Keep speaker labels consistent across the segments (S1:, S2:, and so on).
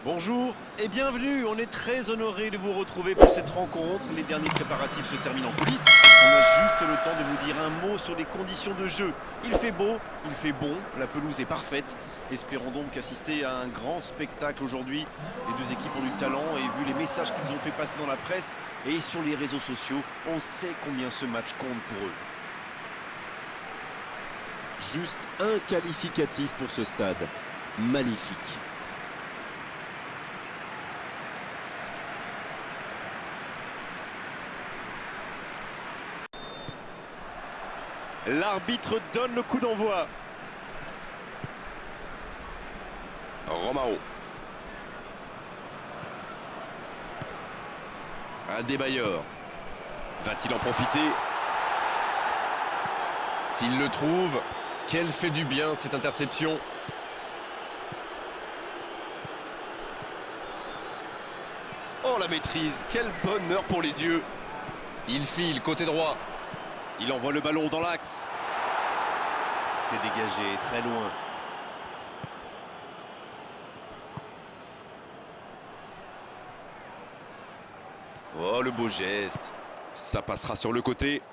S1: Bonjour et bienvenue, on est très honoré de vous retrouver pour cette rencontre. Les derniers préparatifs se terminent en coulisses. On a juste le temps de vous dire un mot sur les conditions de jeu. Il fait beau, il fait bon, la pelouse est parfaite. Espérons donc assister à un grand spectacle aujourd'hui. Les deux équipes ont du talent et vu les messages qu'ils ont fait passer dans la presse et sur les réseaux sociaux, on sait combien ce match compte pour eux.
S2: Juste un qualificatif pour ce stade. Magnifique.
S1: L'arbitre donne le coup d'envoi.
S2: Romao. Adebayor. Va-t-il en profiter? S'il le trouve, quel fait du bien cette interception.
S1: Oh la maîtrise, quel bonheur pour les yeux.
S2: Il file côté droit. Il envoie le ballon dans l'axe.
S1: C'est dégagé très loin.
S2: Oh, le beau geste. Ça passera sur le côté.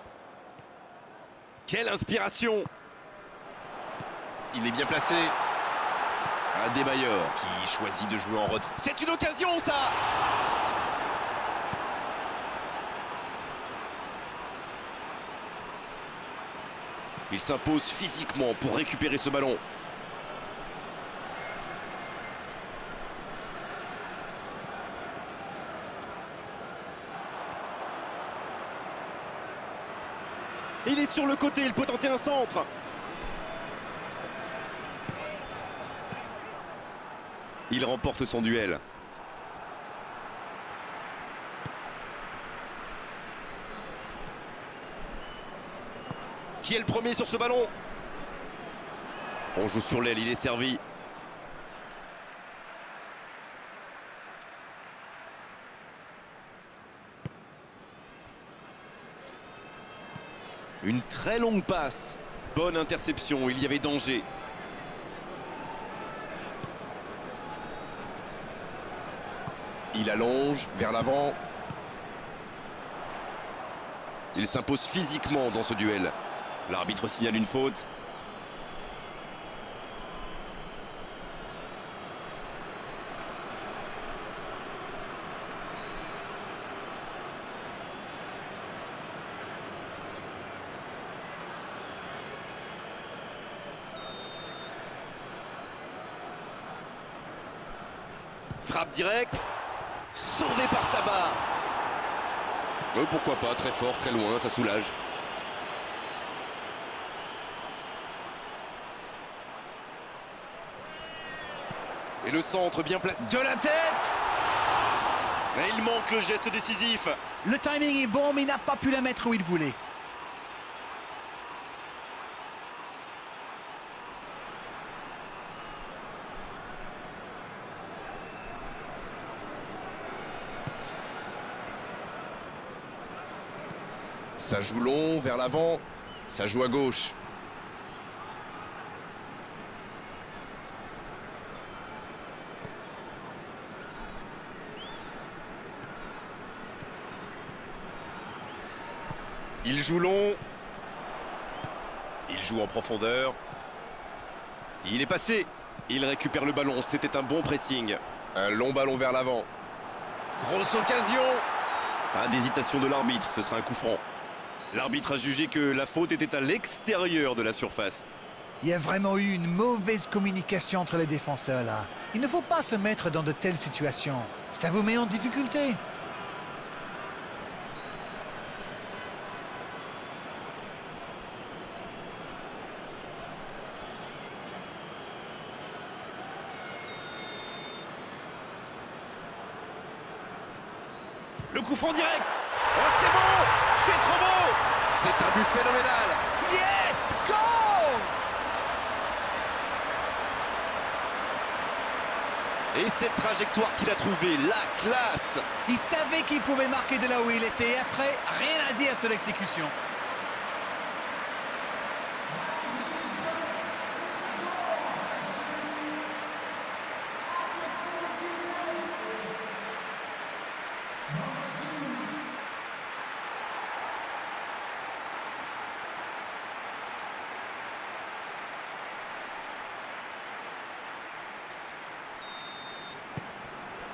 S1: Quelle inspiration!
S2: Il est bien placé. Adebayor qui choisit de jouer en retrait.
S1: C'est une occasion, ça!
S2: Il s'impose physiquement pour récupérer ce ballon.
S1: Il est sur le côté, il peut tenter un centre.
S2: Il remporte son duel.
S1: Qui est le premier sur ce ballon?
S2: On joue sur l'aile, il est servi.
S1: Une très longue passe. Bonne interception, il y avait danger.
S2: Il allonge vers l'avant. Il s'impose physiquement dans ce duel. L'arbitre signale une faute.
S1: Frappe directe. Sauvé par sa barre.
S2: Pourquoi pas, très fort, très loin, ça soulage.
S1: Et le centre bien placé. De la tête! Et il manque le geste décisif.
S3: Le timing est bon, mais il n'a pas pu la mettre où il voulait.
S2: Ça joue long, vers l'avant. Ça joue à gauche. Il joue long. Il joue en profondeur. Il est passé. Il récupère le ballon. C'était un bon pressing. Un long ballon vers l'avant.
S1: Grosse occasion.
S2: Pas d'hésitation de l'arbitre. Ce sera un coup franc. L'arbitre a jugé que la faute était à l'extérieur de la surface.
S3: Il y a vraiment eu une mauvaise communication entre les défenseurs là. Il ne faut pas se mettre dans de telles situations. Ça vous met en difficulté.
S1: Le coup franc direct. Oh, c'est beau! C'est trop beau! C'est un but phénoménal.
S3: Yes! Go!
S1: Et cette trajectoire qu'il a trouvée, la classe!
S3: Il savait qu'il pouvait marquer de là où il était. Après, rien à dire sur l'exécution.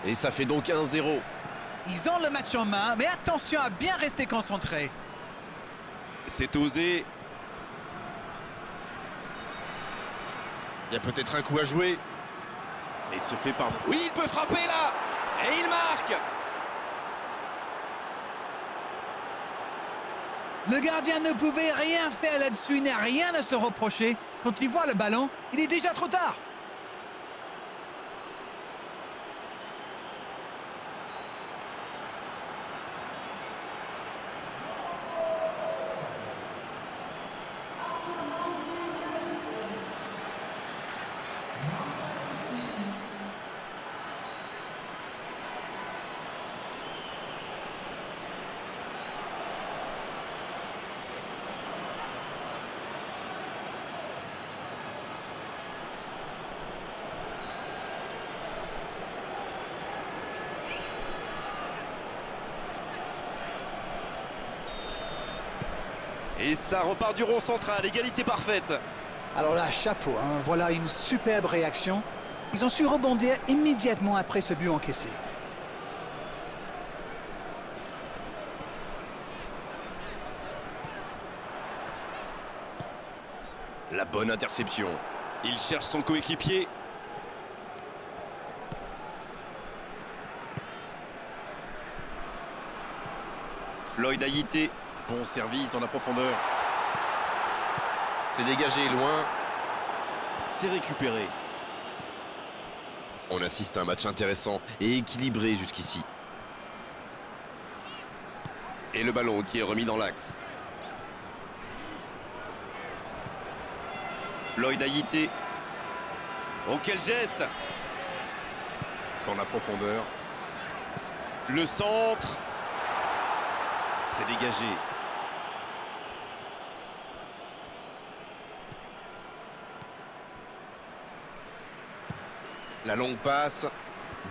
S2: Et ça fait donc 1-0.
S3: Ils ont le match en main, mais attention à bien rester concentré.
S2: C'est osé. Il y a peut-être un coup à jouer.
S1: Et se fait par...
S2: Oui, il peut frapper là. Et il marque.
S3: Le gardien ne pouvait rien faire là-dessus, il n'a rien à se reprocher. Quand il voit le ballon, il est déjà trop tard.
S1: Et ça repart du rond central, égalité parfaite.
S3: Alors là, chapeau, hein. Voilà une superbe réaction. Ils ont su rebondir immédiatement après ce but encaissé.
S2: La bonne interception. Il cherche son coéquipier. Floyd Ayité.
S1: Bon service dans la profondeur.
S2: C'est dégagé loin.
S1: C'est récupéré.
S2: On assiste à un match intéressant et équilibré jusqu'ici. Et le ballon qui est remis dans l'axe. Floyd Ayité.
S1: Oh, quel geste! Dans la profondeur.
S2: Le centre.
S1: C'est dégagé.
S2: La longue passe.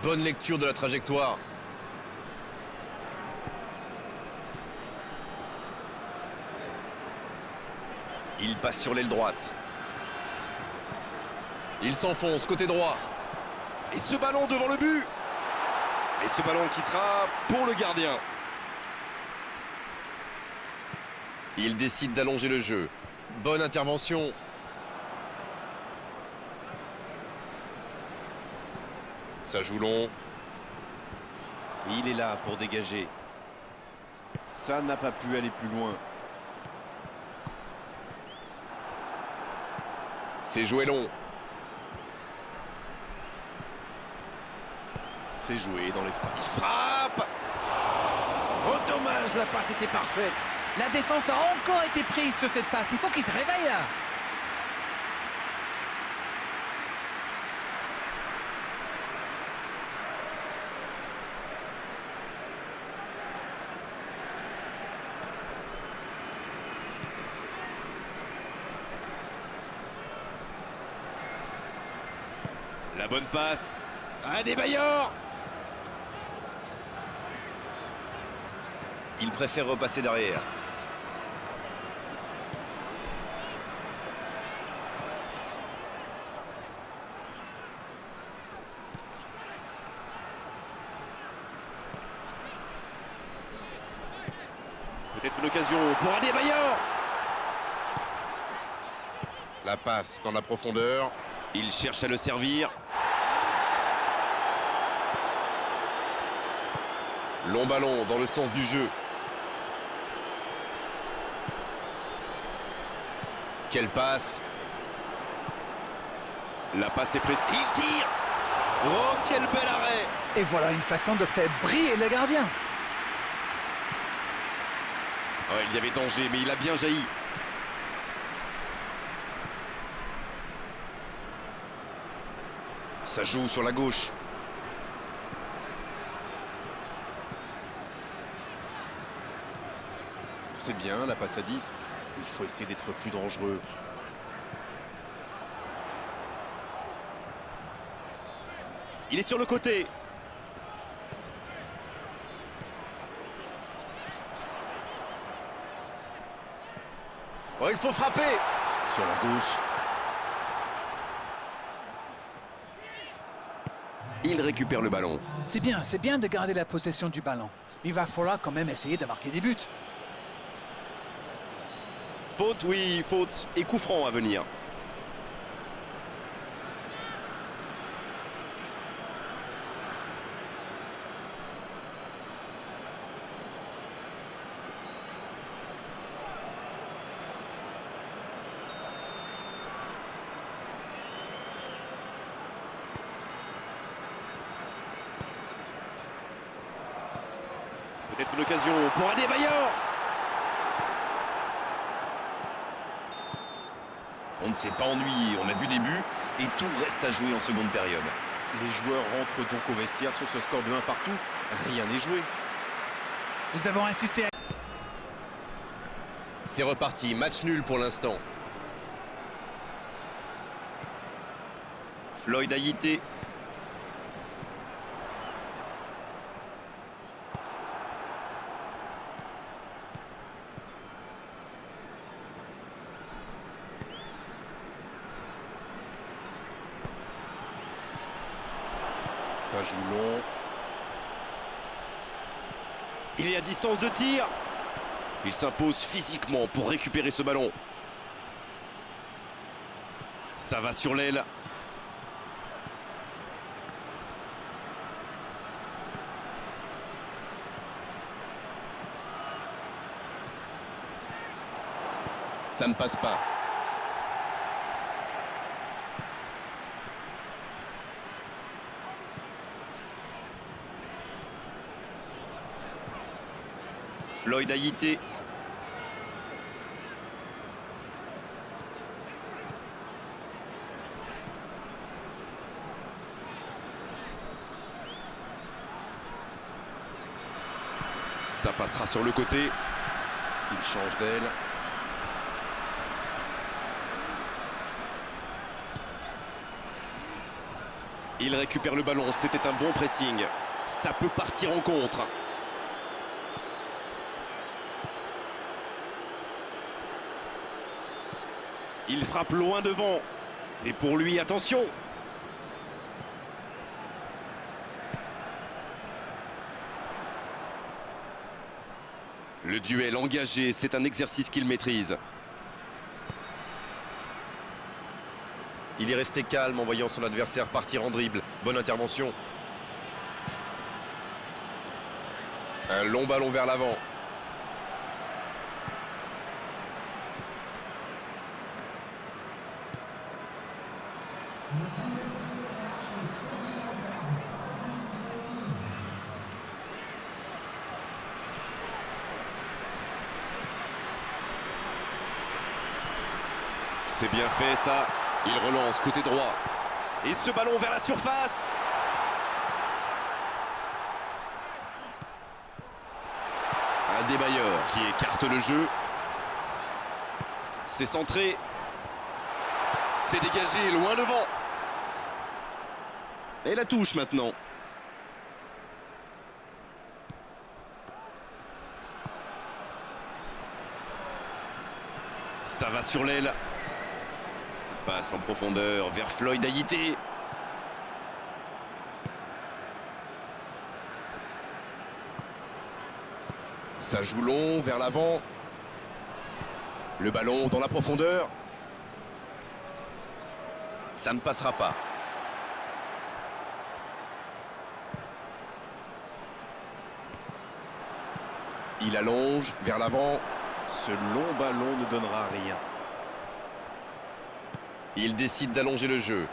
S2: Bonne lecture de la trajectoire. Il passe sur l'aile droite. Il s'enfonce côté droit.
S1: Et ce ballon devant le but. Et ce ballon qui sera pour le gardien.
S2: Il décide d'allonger le jeu. Bonne intervention. Ça joue long.
S1: Il est là pour dégager. Ça n'a pas pu aller plus loin.
S2: C'est joué long.
S1: C'est joué dans l'espace. Il frappe. Oh dommage, la passe était parfaite.
S3: La défense a encore été prise sur cette passe. Il faut qu'ils se réveillent là.
S1: La bonne passe. Adebayor.
S2: Il préfère repasser derrière.
S1: Peut-être une occasion pour Adebayor.
S2: La passe dans la profondeur. Il cherche à le servir. Long ballon dans le sens du jeu. Quelle passe.
S1: La passe est prise. Il tire. Oh, quel bel arrêt.
S3: Et voilà une façon de faire briller le gardien.
S2: Ouais, il y avait danger, mais il a bien jailli. Ça joue sur la gauche.
S1: C'est bien, la passe à 10. Il faut essayer d'être plus dangereux. Il est sur le côté. Oh, il faut frapper. Sur la gauche.
S2: Il récupère le ballon.
S3: C'est bien de garder la possession du ballon. Il va falloir quand même essayer de marquer des buts.
S2: Faute, oui, faute. Et coup franc à venir.
S1: Peut-être une occasion pour Adebayor. On ne s'est pas ennuyé, on a vu des buts et tout reste à jouer en seconde période. Les joueurs rentrent donc au vestiaire sur ce score de 1 partout. Rien n'est joué.
S3: Nous avons insisté à...
S2: C'est reparti, match nul pour l'instant.
S1: Floyd Ayité. Ça joue long. Il est à distance de tir.
S2: Il s'impose physiquement pour récupérer ce ballon.
S1: Ça va sur l'aile.
S2: Ça ne passe pas.
S1: Floyd Ayité.
S2: Ça passera sur le côté.
S1: Il change d'aile.
S2: Il récupère le ballon, c'était un bon pressing. Ça peut partir en contre.
S1: Il frappe loin devant. C'est pour lui, attention.
S2: Le duel engagé, c'est un exercice qu'il maîtrise.
S1: Il est resté calme en voyant son adversaire partir en dribble. Bonne intervention.
S2: Un long ballon vers l'avant.
S1: C'est bien fait ça.
S2: Il relance côté droit.
S1: Et ce ballon vers la surface.
S2: Adebayor qui écarte le jeu. C'est centré. C'est dégagé loin devant.
S1: Et la touche maintenant. Ça va sur l'aile. Ça passe en profondeur vers Floyd Ayité.
S2: Ça joue long vers l'avant. Le ballon dans la profondeur.
S1: Ça ne passera pas.
S2: Il allonge vers l'avant.
S1: Ce long ballon ne donnera rien.
S2: Il décide d'allonger le jeu.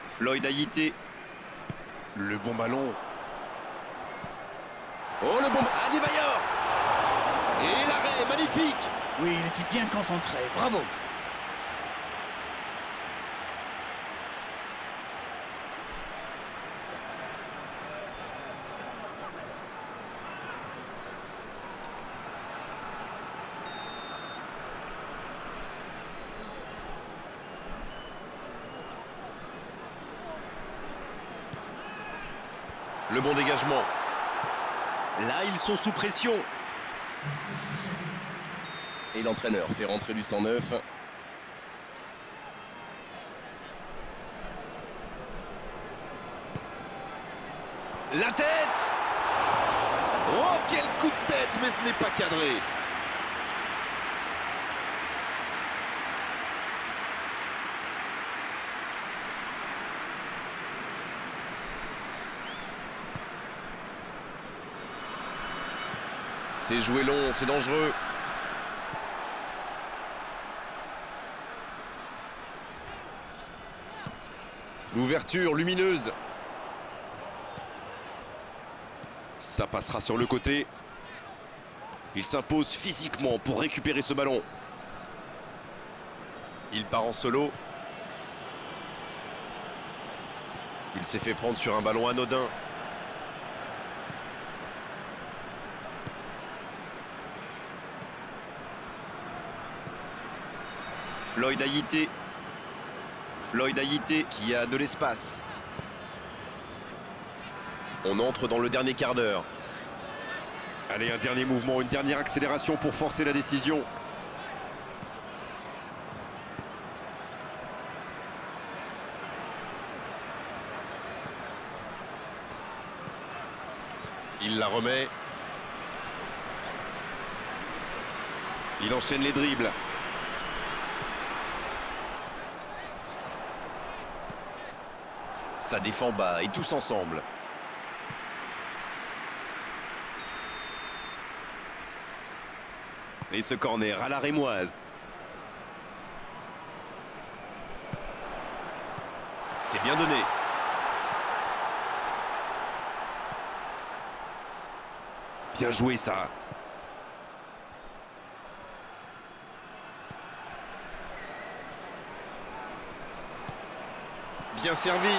S1: Floyd Ayité. Le bon ballon.
S2: Oh le bon...
S1: Adebayor. Et l'arrêt, magnifique.
S3: Oui, il était bien concentré. Bravo.
S2: Le bon dégagement.
S1: Là, ils sont sous pression.
S2: Et l'entraîneur fait rentrer du 109. La tête! Oh, quel coup de tête, mais ce n'est pas cadré. C'est joué long, c'est dangereux. L'ouverture lumineuse. Ça passera sur le côté. Il s'impose physiquement pour récupérer ce ballon. Il part en solo. Il s'est fait prendre sur un ballon anodin. Floyd Ayité. Floyd Ayité qui a de l'espace. On entre dans le dernier quart d'heure.
S1: Allez, un dernier mouvement, une dernière accélération pour forcer la décision.
S2: Il la remet. Il enchaîne les dribbles. Ça défend bas et tous ensemble.
S1: Et ce corner à la rémoise.
S2: C'est bien donné.
S1: Bien joué ça.
S2: Bien servi.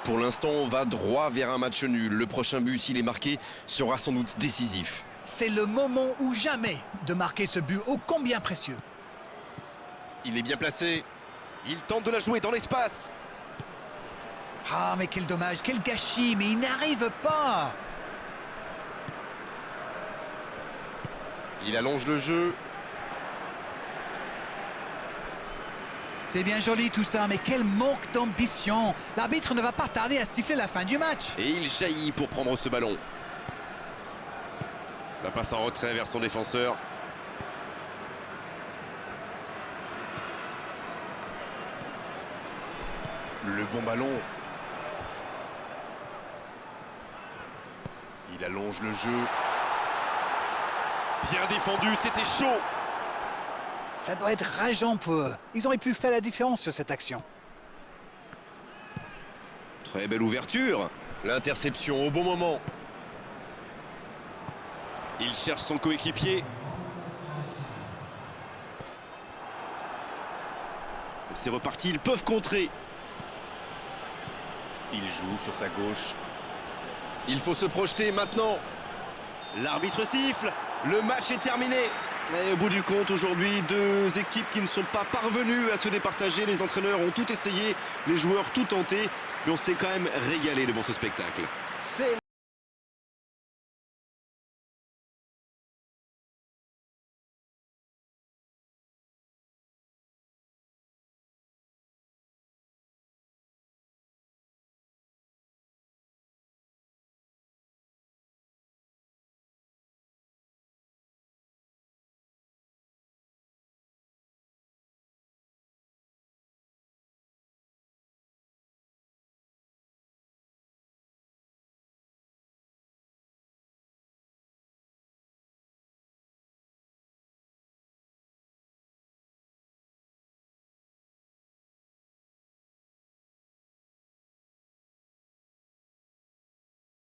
S2: Pour l'instant, on va droit vers un match nul. Le prochain but, s'il est marqué, sera sans doute décisif.
S3: C'est le moment ou jamais de marquer ce but ô combien précieux.
S2: Il est bien placé.
S1: Il tente de la jouer dans l'espace.
S3: Ah, mais quel dommage, quel gâchis, mais il n'arrive pas.
S2: Il allonge le jeu.
S3: C'est bien joli tout ça, mais quel manque d'ambition. L'arbitre ne va pas tarder à siffler la fin du match.
S2: Et il jaillit pour prendre ce ballon.
S1: La passe en retrait vers son défenseur. Le bon ballon. Il allonge le jeu. Bien défendu, c'était chaud.
S3: Ça doit être rageant pour eux. Ils auraient pu faire la différence sur cette action.
S1: Très belle ouverture.
S2: L'interception au bon moment.
S1: Il cherche son coéquipier. C'est reparti, ils peuvent contrer. Il joue sur sa gauche.
S2: Il faut se projeter maintenant.
S1: L'arbitre siffle, le match est terminé. Et au bout du compte, aujourd'hui, deux équipes qui ne sont pas parvenues à se départager. Les entraîneurs ont tout essayé, les joueurs tout tenté, mais on s'est quand même régalé devant ce spectacle.
S2: C'est